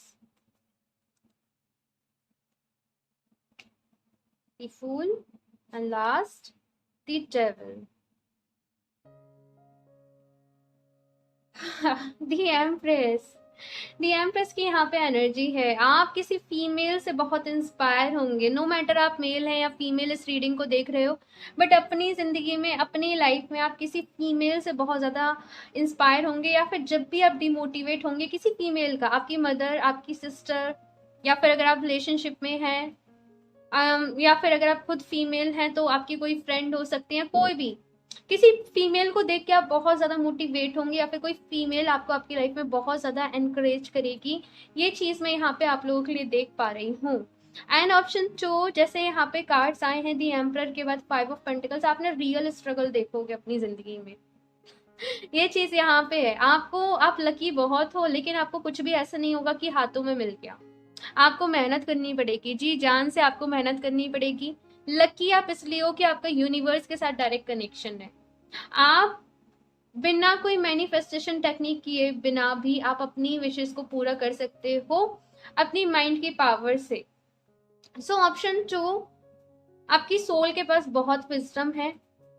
the Fool, and last, the Devil. The empress. The empress की यहाँ पे एनर्जी है। आप किसी फीमेल से बहुत इंस्पायर होंगे, नो मैटर आप मेल हैं या फीमेल इस रीडिंग को देख रहे हो, बट अपनी जिंदगी में, अपनी लाइफ में आप किसी फीमेल से बहुत ज्यादा इंस्पायर होंगे, या फिर जब भी आप डिमोटिवेट होंगे किसी फीमेल का, आपकी मदर, आपकी सिस्टर, या फिर अगर आप रिलेशनशिप में हैं, या फिर अगर आप खुद फीमेल हैं तो आपकी कोई फ्रेंड हो सकती है, कोई भी, किसी फीमेल को देख के आप बहुत ज्यादा मोटिवेट होंगे, या फिर कोई फीमेल आपको आपकी लाइफ में बहुत ज्यादा एनकरेज करेगी। ये चीज मैं यहाँ पे आप लोगों के लिए देख पा रही हूँ। एंड ऑप्शन 2, जैसे यहाँ पे कार्ड्स आए हैं दी एम्परर के बाद 5 ऑफ पेंटिकल्स, आपने रियल स्ट्रगल देखोगे अपनी जिंदगी में। ये चीज यहाँ पे है। आपको, आप लकी बहुत हो, लेकिन आपको कुछ भी ऐसा नहीं होगा कि हाथों में मिल गया। आपको मेहनत करनी पड़ेगी, जी जान से आपको मेहनत करनी पड़ेगी। लकी आप इसलिए हो कि आपका यूनिवर्स के साथ डायरेक्ट कनेक्शन है। आप बिना कोई मैनिफेस्टेशन टेक्निक किए बिना भी आप अपनी विशेष को पूरा कर सकते हो अपनी माइंड की पावर से। सो ऑप्शन 2, आपकी सोल के पास बहुत विजडम है,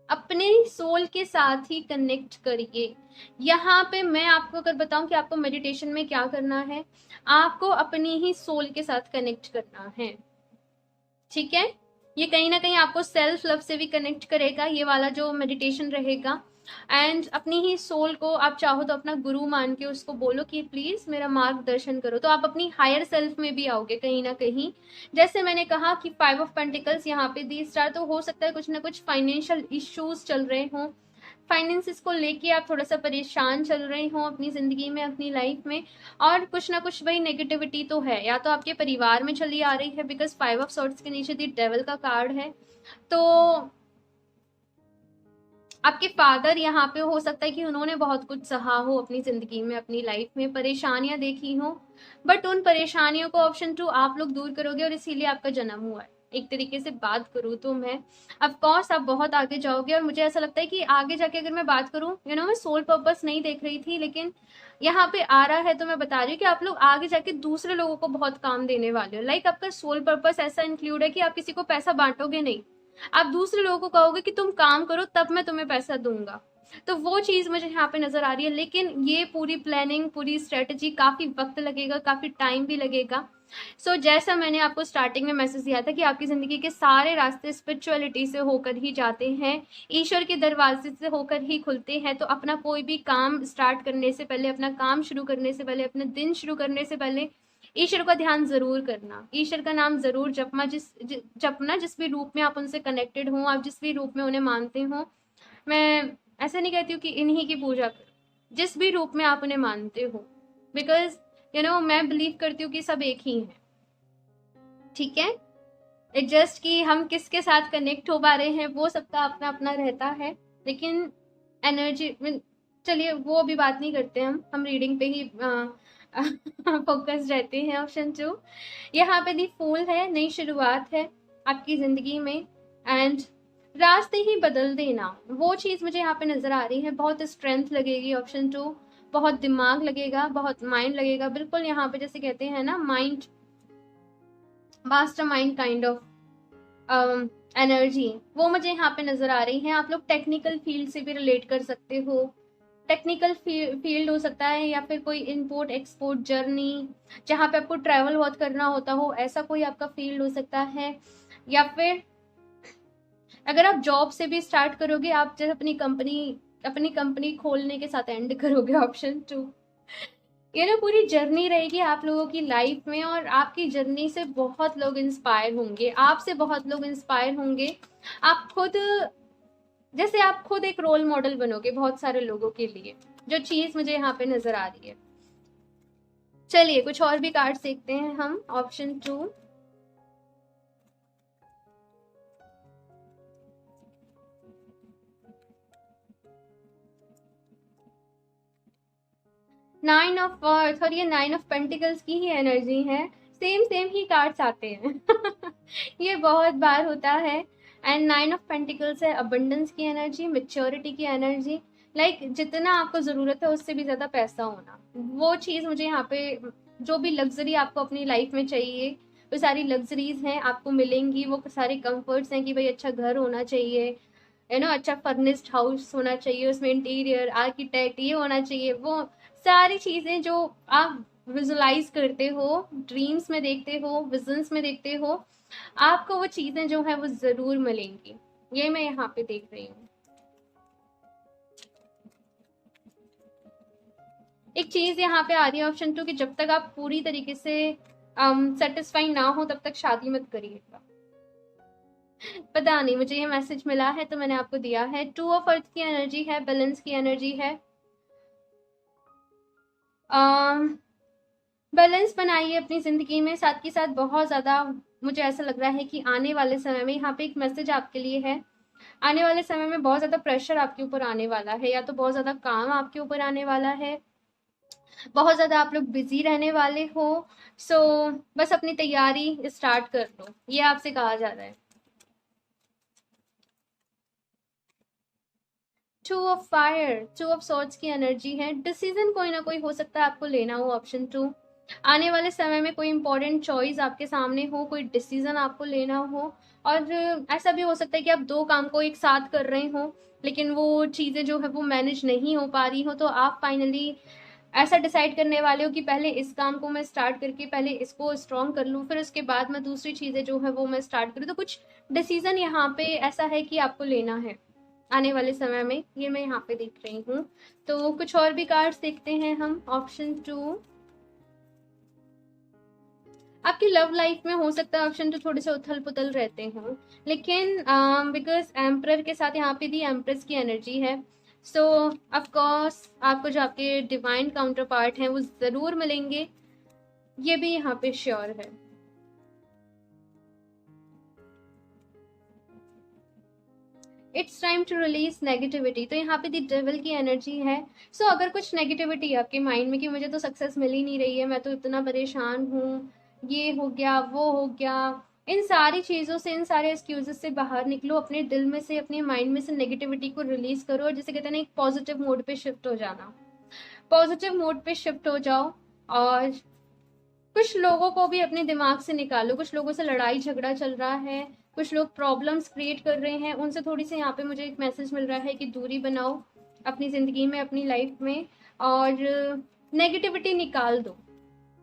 अपने सोल के साथ ही कनेक्ट करिए। यहाँ पे मैं आपको अगर बताऊं कि आपको मेडिटेशन में क्या करना है, आपको अपनी ही सोल के साथ कनेक्ट करना है, ठीक है। ये कहीं ना कहीं आपको सेल्फ लव से भी कनेक्ट करेगा, ये वाला जो मेडिटेशन रहेगा। एंड अपनी ही सोल को आप चाहो तो अपना गुरु मान के उसको बोलो कि प्लीज मेरा मार्गदर्शन करो, तो आप अपनी हायर सेल्फ में भी आओगे कहीं ना कहीं। जैसे मैंने कहा कि 5 ऑफ पेंटिकल्स यहाँ पे दी स्टार, तो हो सकता है कुछ ना कुछ फाइनेंशियल इश्यूज चल रहे हों, फाइनेंसिस को लेके आप थोड़ा सा परेशान चल रहे हो अपनी जिंदगी में, अपनी लाइफ में, और कुछ ना कुछ वही नेगेटिविटी तो है, या तो आपके परिवार में चली आ रही है, बिकॉज 5 ऑफ सॉर्ड्स के नीचे दी डेविल का कार्ड है। तो आपके फादर यहाँ पे हो सकता है कि उन्होंने बहुत कुछ सहा हो अपनी जिंदगी में, अपनी लाइफ में परेशानियां देखी हो, बट उन परेशानियों को ऑप्शन 2 आप लोग दूर करोगे, और इसीलिए आपका जन्म हुआ है। एक तरीके से बात करूँ तो मैं, ऑफ कोर्स आप बहुत आगे जाओगे, और मुझे ऐसा लगता है कि आगे जाके अगर मैं बात करूँ, मैं सोल पर्पस नहीं देख रही थी, लेकिन यहाँ पे आ रहा है तो मैं बता रही हूँ कि आप लोग आगे जाके दूसरे लोगों को बहुत काम देने वाले हो। लाइक आपका सोल पर्पस ऐसा इंक्लूड है कि आप किसी को पैसा बांटोगे नहीं, आप दूसरे लोगों को कहोगे कि तुम काम करो तब मैं तुम्हें पैसा दूंगा। तो वो चीज मुझे यहाँ पे नजर आ रही है, लेकिन ये पूरी प्लानिंग, पूरी स्ट्रेटेजी, काफी वक्त लगेगा, काफी टाइम भी लगेगा। सो जैसा मैंने आपको स्टार्टिंग में मैसेज दिया था कि आपकी जिंदगी के सारे रास्ते स्पिरिचुअलिटी से होकर ही जाते हैं, ईश्वर के दरवाजे से होकर ही खुलते हैं। तो अपना कोई भी काम स्टार्ट करने से पहले, अपना काम शुरू करने से पहले, अपने दिन शुरू करने से पहले ईश्वर का ध्यान जरूर करना, ईश्वर का नाम जरूर जपना, जपना जिस भी रूप में आप उनसे कनेक्टेड हो, आप जिस भी रूप में उन्हें मानते हो। मैं ऐसा नहीं कहती हूँ कि इन्हीं की पूजा करो, जिस भी रूप में आप उन्हें मानते हो, बिकॉज मैं बिलीव करती हूँ कि सब एक ही है, ठीक है। इट जस्ट कि हम किसके साथ कनेक्ट हो पा रहे हैं वो सबका अपना अपना रहता है, लेकिन एनर्जी, चलिए वो अभी बात नहीं करते, हम रीडिंग पे ही फोकस रहते हैं। ऑप्शन 2, यहाँ पे दी फूल है, नई शुरुआत है आपकी जिंदगी में, एंड रास्ते ही बदल देना, वो चीज मुझे यहाँ पे नजर आ रही है। बहुत स्ट्रेंथ लगेगी ऑप्शन 2, बहुत दिमाग लगेगा, बहुत माइंड लगेगा, बिल्कुल यहाँ पे जैसे कहते हैं ना mind, master mind kind of energy, वो मुझे यहाँ पे नजर आ रही है। आप लोग टेक्निकल फील्ड से भी रिलेट कर सकते हो, टेक्निकल फील्ड हो सकता है, या फिर कोई इंपोर्ट एक्सपोर्ट जर्नी जहाँ पे आपको ट्रैवल बहुत करना होता हो, ऐसा कोई आपका फील्ड हो सकता है। या फिर अगर आप जॉब से भी स्टार्ट करोगे, आप जैसे अपनी कंपनी खोलने के साथ एंड करोगे। ऑप्शन 2, ये ना पूरी जर्नी रहेगी आप लोगों की लाइफ में, और आपकी जर्नी से बहुत लोग इंस्पायर होंगे, आपसे बहुत लोग इंस्पायर होंगे। आप खुद, जैसे आप खुद एक रोल मॉडल बनोगे बहुत सारे लोगों के लिए, जो चीज मुझे यहाँ पे नजर आ रही है। चलिए कुछ और भी कार्ड देखते हैं हम। ऑप्शन 2, नाइन ऑफ अर्थ और ये नाइन ऑफ पेंटिकल्स की ही एनर्जी है, सेम सेम ही कार्ड्स आते हैं। ये बहुत बार होता है। एंड नाइन ऑफ पेंटिकल्स है अबंडेंस की एनर्जी, मेच्योरिटी की एनर्जी, लाइक जितना आपको ज़रूरत है उससे भी ज़्यादा पैसा होना, वो चीज़ मुझे यहाँ पे, जो भी लग्जरी आपको अपनी लाइफ में चाहिए वो सारी लग्जरीज हैं आपको मिलेंगी, वो सारे कंफर्ट्स हैं कि भाई अच्छा घर होना चाहिए, अच्छा फर्निश्ड हाउस होना चाहिए, उसमें इंटीरियर आर्किटेक्ट ये होना चाहिए, वो सारी चीज़ें जो आप विजुलाइज करते हो, ड्रीम्स में देखते हो, विजन्स में देखते हो, आपको वो चीज़ें जो है वो ज़रूर मिलेंगी। ये मैं यहाँ पे देख रही हूँ। एक चीज़ यहाँ पे आ रही है ऑप्शन 2 कि जब तक आप पूरी तरीके से सेटिस्फाई ना हो तब तक शादी मत करिएगा। पता नहीं, मुझे ये मैसेज मिला है तो मैंने आपको दिया है। 2 ऑफ अर्थ की एनर्जी है, बैलेंस की एनर्जी है। बैलेंस बनाइए अपनी ज़िंदगी में, साथ के साथ बहुत ज़्यादा मुझे ऐसा लग रहा है कि आने वाले समय में, यहाँ पे एक मैसेज आपके लिए है, आने वाले समय में बहुत ज़्यादा प्रेशर आपके ऊपर आने वाला है, या तो बहुत ज़्यादा काम आपके ऊपर आने वाला है, बहुत ज़्यादा आप लोग बिजी रहने वाले हो। सो बस अपनी तैयारी स्टार्ट कर लो, ये आपसे कहा जा रहा है। 2 ऑफ फायर, 2 ऑफ सॉर्ड्स की एनर्जी है। डिसीजन कोई ना कोई हो सकता है आपको लेना हो, ऑप्शन 2। आने वाले समय में कोई इंपॉर्टेंट चॉइस आपके सामने हो, कोई डिसीजन आपको लेना हो, और ऐसा भी हो सकता है कि आप 2 काम को एक साथ कर रहे हो लेकिन वो चीज़ें जो है वो मैनेज नहीं हो पा रही हो, तो आप फाइनली ऐसा डिसाइड करने वाले हो कि पहले इस काम को मैं स्टार्ट करके पहले इसको स्ट्रॉन्ग कर लूँ, फिर उसके बाद मैं दूसरी चीज़ें जो है वो मैं स्टार्ट करूँ। तो कुछ डिसीजन यहाँ पे ऐसा है कि आपको लेना है आने वाले समय में, ये मैं यहाँ पे देख रही हूँ। तो कुछ और भी कार्ड्स देखते हैं हम। ऑप्शन 2, आपकी लव लाइफ में हो सकता है ऑप्शन 2 थोड़े से उथल पुथल रहते हों, लेकिन बिकॉज एम्परर के साथ यहाँ पे दी एम्प्रेस की एनर्जी है, सो ऑफ कोर्स आपको जो आपके डिवाइन काउंटर पार्ट हैं वो ज़रूर मिलेंगे, ये भी यहाँ पे श्योर है। It's time to release negativity, तो यहाँ पे दी डेविल की एनर्जी है। सो अगर कुछ नेगेटिविटी है आपके माइंड में कि मुझे तो सक्सेस मिल ही नहीं रही है, मैं तो इतना परेशान हूँ, ये हो गया वो हो गया, इन सारी चीज़ों से, इन सारे एक्सक्यूजेस से बाहर निकलो, अपने दिल में से, अपने माइंड में से नेगेटिविटी को रिलीज करो, और जैसे कहते हैं ना, एक पॉजिटिव मोड पे शिफ्ट हो जाना, पॉजिटिव मोड पे शिफ्ट हो जाओ। और कुछ लोगों को भी अपने दिमाग से निकालो, कुछ लोगों से लड़ाई झगड़ा चल रहा है, कुछ लोग प्रॉब्लम्स क्रिएट कर रहे हैं, उनसे थोड़ी सी यहाँ पे मुझे एक मैसेज मिल रहा है कि दूरी बनाओ अपनी ज़िंदगी में, अपनी लाइफ में, और नेगेटिविटी निकाल दो,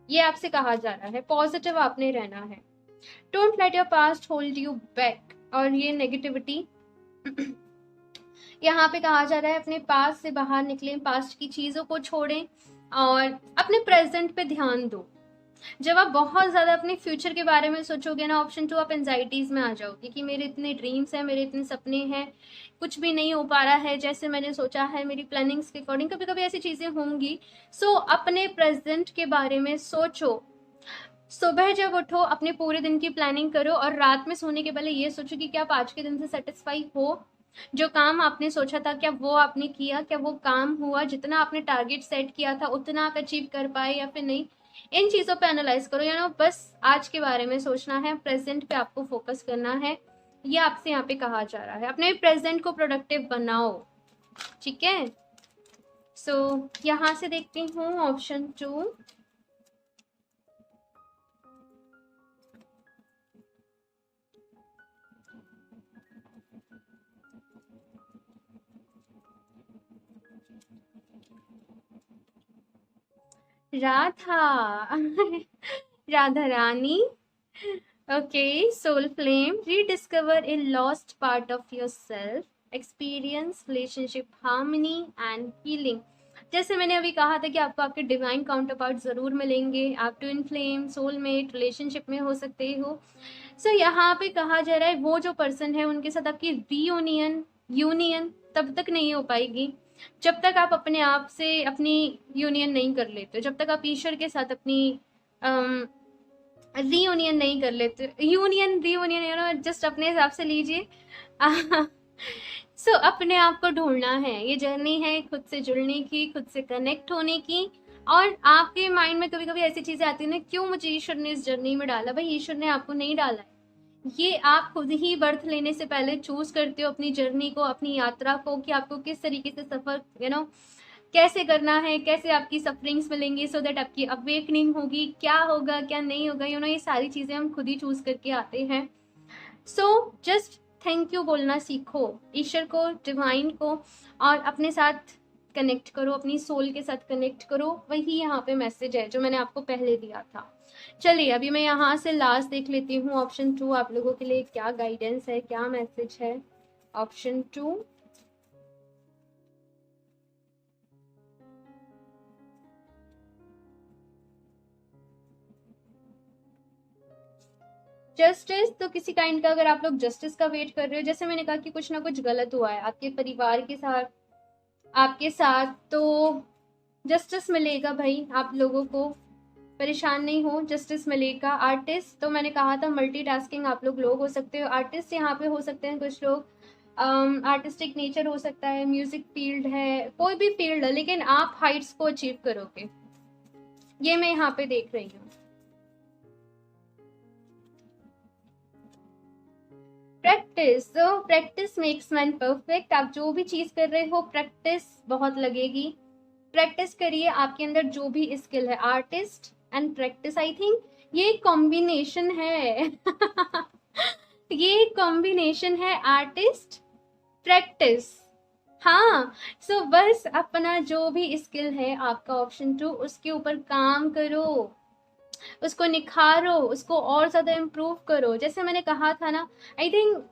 ये आपसे कहा जा रहा है। पॉजिटिव आपने रहना है, don't let your past hold you back. और ये नेगेटिविटी यहाँ पे कहा जा रहा है अपने पास्ट से बाहर निकलें, पास्ट की चीज़ों को छोड़ें और अपने प्रेजेंट पे ध्यान दो। जब आप बहुत ज़्यादा अपने फ्यूचर के बारे में सोचोगे ना, ऑप्शन 2, आप एंजाइटीज़ में आ जाओगे कि मेरे इतने ड्रीम्स हैं, मेरे इतने सपने हैं, कुछ भी नहीं हो पा रहा है जैसे मैंने सोचा है, मेरी प्लानिंग्स के अकॉर्डिंग, कभी कभी ऐसी चीज़ें होंगी। सो अपने प्रेजेंट के बारे में सोचो, सुबह जब उठो अपने पूरे दिन की प्लानिंग करो, और रात में सोने के पहले ये सोचो कि क्या आप आज के दिन से सेटिस्फाई हो, जो काम आपने सोचा था क्या वो आपने किया, क्या वो काम हुआ, जितना आपने टारगेट सेट किया था उतना आप अचीव कर पाए या फिर नहीं, इन चीज़ों पे एनालाइज करो। बस आज के बारे में सोचना है, प्रेजेंट पे आपको फोकस करना है, ये आपसे यहाँ पे कहा जा रहा है। अपने प्रेजेंट को प्रोडक्टिव बनाओ, ठीक है। सो यहाँ से देखती हूँ option 2, Radha. Radha Rani, okay. Soul flame, rediscover a lost part of your self, experience relationship harmony and healing. जैसे मैंने अभी कहा था कि आपको आपके डिवाइन काउंटर पार्ट ज़रूर मिलेंगे, आप ट्विन फ्लेम, सोलमेट रिलेशनशिप में हो सकते हो। सो यहाँ पे कहा जा रहा है वो जो पर्सन है उनके साथ आपकी रीयूनियन, यूनियन तब तक नहीं हो पाएगी जब तक आप अपने आप से अपनी यूनियन नहीं कर लेते, जब तक आप ईश्वर के साथ अपनी रीयूनियन नहीं कर लेते। यूनियन रीयूनियन जस्ट अपने हिसाब से लीजिए। सो अपने आप को ढूंढना है, ये जर्नी है खुद से जुड़ने की, खुद से कनेक्ट होने की, और आपके माइंड में कभी कभी ऐसी चीजें आती है ना, क्यों मुझे ईश्वर ने इस जर्नी में डाला? भाई ईश्वर ने आपको नहीं डाला है, ये आप खुद ही बर्थ लेने से पहले चूज करते हो अपनी जर्नी को, अपनी यात्रा को, कि आपको किस तरीके से सफर कैसे करना है, कैसे आपकी सफरिंग्स मिलेंगी, सो दैट आपकी अवेकनिंग होगी, क्या होगा क्या नहीं होगा, ये सारी चीजें हम खुद ही चूज करके आते हैं। सो जस्ट थैंक यू बोलना सीखो ईश्वर को, डिवाइन को, और अपने साथ कनेक्ट करो, अपनी सोल के साथ कनेक्ट करो। वही यहाँ पे मैसेज है जो मैंने आपको पहले दिया था। चलिए अभी मैं यहाँ से लास्ट देख लेती हूँ, ऑप्शन 2 आप लोगों के लिए क्या गाइडेंस है, क्या मैसेज है। Option 2, justice. तो किसी काइंड का अगर आप लोग जस्टिस का वेट कर रहे हो, जैसे मैंने कहा कि कुछ ना कुछ गलत हुआ है आपके परिवार के साथ, आपके साथ, तो जस्टिस मिलेगा भाई आप लोगों को, परेशान नहीं हो, जस्टिस मिलेगा। आर्टिस्ट, तो मैंने कहा था मल्टीटास्किंग आप लोग हो सकते हो, आर्टिस्ट यहाँ पे हो सकते हैं कुछ लोग, आर्टिस्टिक नेचर हो सकता है, म्यूजिक फील्ड है, कोई भी फील्ड है, लेकिन आप हाइट्स को अचीव करोगे, ये मैं यहाँ पे देख रही हूँ। प्रैक्टिस, तो प्रैक्टिस मेक्स मैन परफेक्ट। आप जो भी चीज कर रहे हो प्रैक्टिस बहुत लगेगी, प्रैक्टिस करिए। आपके अंदर जो भी स्किल है, artist and practice, I think ये कॉम्बिनेशन है ये कॉम्बिनेशन है, आर्टिस्ट प्रैक्टिस। हाँ, सो बस अपना जो भी स्किल है आपका ऑप्शन 2, उसके ऊपर काम करो, उसको निखारो, उसको और ज्यादा इम्प्रूव करो। जैसे मैंने कहा था ना, आई थिंक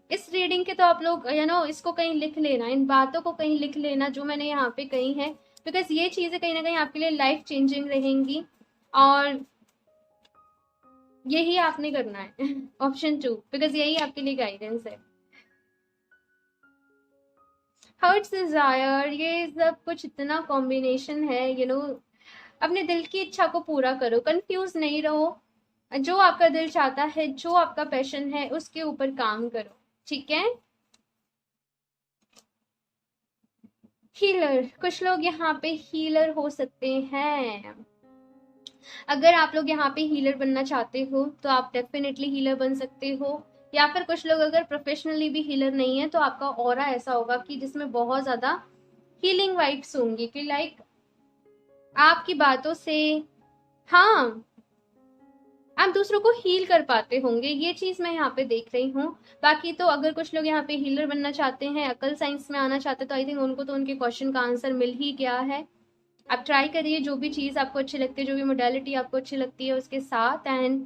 इस रीडिंग के तो आप लोग इसको कहीं लिख लेना, इन बातों को कहीं लिख लेना जो मैंने यहाँ पे कही है, बिकॉज ये चीजें कहीं ना कहीं आपके लिए लाइफ चेंजिंग रहेंगी, और यही आपने करना है ऑप्शन 2, बिकॉज यही आपके लिए गाइडेंस है। हर्ट्स डिजायर, ये सब कुछ इतना कॉम्बिनेशन है, अपने दिल की इच्छा को पूरा करो, कंफ्यूज नहीं रहो, जो आपका दिल चाहता है, जो आपका पैशन है, उसके ऊपर काम करो, ठीक है। हीलर, कुछ लोग यहाँ पे हीलर हो सकते हैं। अगर आप लोग यहाँ पे हीलर बनना चाहते हो तो आप डेफिनेटली हीलर बन सकते हो, या फिर कुछ लोग अगर प्रोफेशनली भी हीलर नहीं है तो आपका ऑरा ऐसा होगा कि जिसमें बहुत ज्यादा हीलिंग वाइब्स होंगी, कि लाइक आपकी बातों से, हाँ, आप दूसरों को हील कर पाते होंगे, ये चीज मैं यहाँ पे देख रही हूँ। बाकी तो अगर कुछ लोग यहाँ पे हीलर बनना चाहते हैं, अकल साइंस में आना चाहते हैं, तो आई थिंक उनको तो उनके क्वेश्चन का आंसर मिल ही गया है। आप ट्राई करिए जो भी चीज आपको अच्छी लगती है, जो भी मोडालिटी आपको अच्छी लगती है उसके साथ। एंड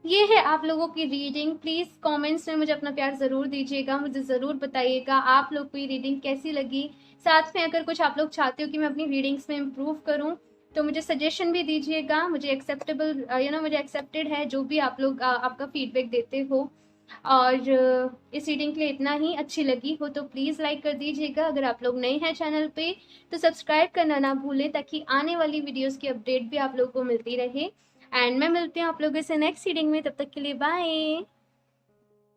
ये है आप लोगों की रीडिंग। प्लीज कमेंट्स में मुझे अपना प्यार जरूर दीजिएगा, मुझे जरूर बताइएगा आप लोग को ये रीडिंग कैसी लगी। साथ में अगर कुछ आप लोग चाहते हो कि मैं अपनी रीडिंग्स में इम्प्रूव करूँ तो मुझे सजेशन भी दीजिएगा, मुझे एक्सेप्टेबल मुझे एक्सेप्टेड है जो भी आप लोग आपका फीडबैक देते हो। और इस रीडिंग के लिए इतना ही। अच्छी लगी हो तो प्लीज़ लाइक कर दीजिएगा, अगर आप लोग नए हैं चैनल पे तो सब्सक्राइब करना ना भूलें, ताकि आने वाली वीडियोस की अपडेट भी आप लोगों को मिलती रहे। एंड मैं मिलती हूँ आप लोगों से नेक्स्ट रीडिंग में, तब तक के लिए बाय।